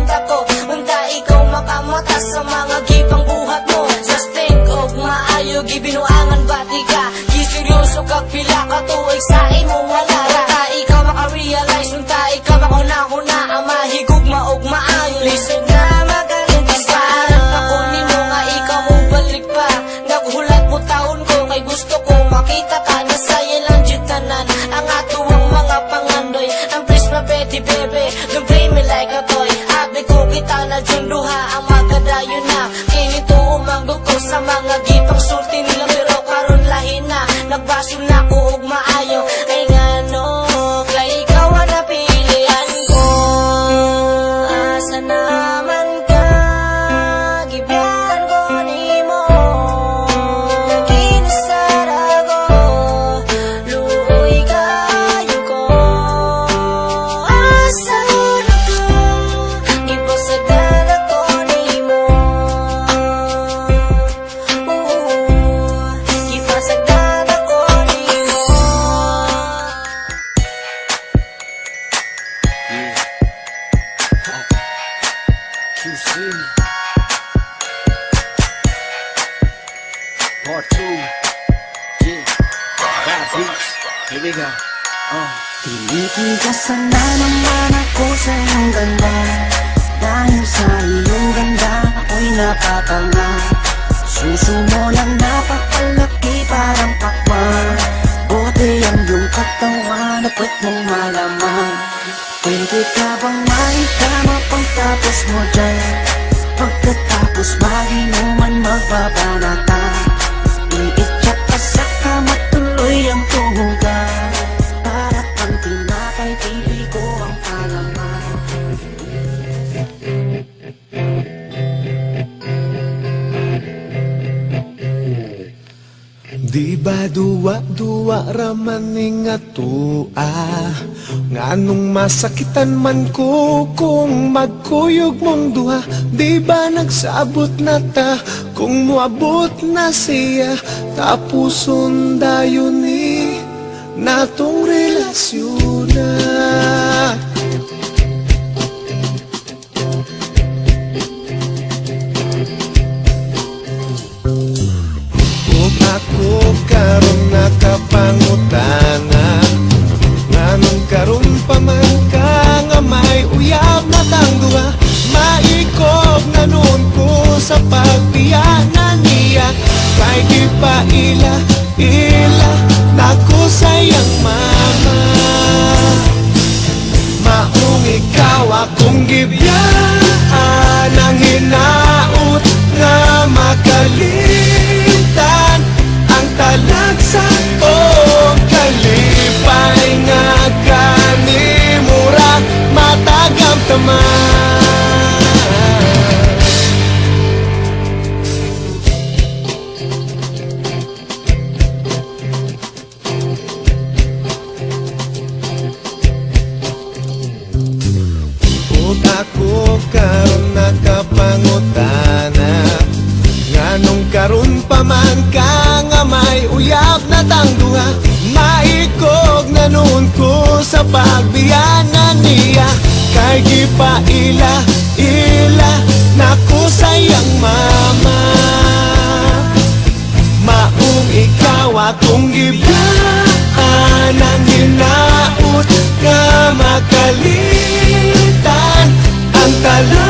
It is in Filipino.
sinta ko. Unta ikaw makamata sa mga gipang buhat mo. Just think of maayo, gibinuangan bati ka. Giseryoso kag pila ka tuig sa imo wala. Unta ikaw makarealize, unta ikaw makuna-huna ang mahigugma og maayo. Listen na magalintis ka. Ako nimo nga ikaw mo balik pa. Naghulat mo taon ko kay gusto ko makita ka. Nasaya lang jitanan ang atuwang mga pangandoy. Ang please na peti bebe, don't play me like a toy. Abi ko kita na junduha ang magadayon na. Kinito umanggo ko sa mga gipang sulti nila. Pero karon lahi na, nagbasol na ko og maayo. Ay ngano, kay ikaw ang napilian ko. Asa naman ka, gibihan ko nimo. Kinasara ko, luoy kayo ko. Asa na ka, ipasagdan ako nimo. Ipasagdan ako nimo. QC Part 2. Yeah, bad beats. Here we go. Tinitigasan na naman ako sa iyong ganda. Dahil sa iyong ganda, ako'y napatanga. Suso mo lang napakalaki parang pakwan. Buti ang iyong katawan na puwet mong malaman. Pwede ka bang maitama pagtapos mo dyan? Pagkatapos maginuman magbabanata. Iitsak ka sa kama tuloy ang tuhugan. Para pang tinapay pipi ko ang palaman. Di ba duwa-duwa raman nga tua? Nganong masakitan man ko kung magkuyog mong duha? Di ba nagsabot na ta kung muabot na siya? Tapuson dayon ni natong relasyon na. Ako karon nakapangutana, nganong karon pa man ka nga may uyab na tangduha. Maikog na nun ko sa pagbiyanan niya. Kay di pa ila nako sayang mama. Maong ikaw akong gibiyaan ang hinaut nga makalitan ang talag sa kong kalipay nga kanimura matagam taman. Ug ako karon nakapangutana, nganong karon pa man ka nga may uyab na tangduha. Maikog na nun ko sa pagbiyanan niya. Kay gipaila nako sayang mama. Maong ikaw akong gibiyaan ang hinaut nga makalitan ang tala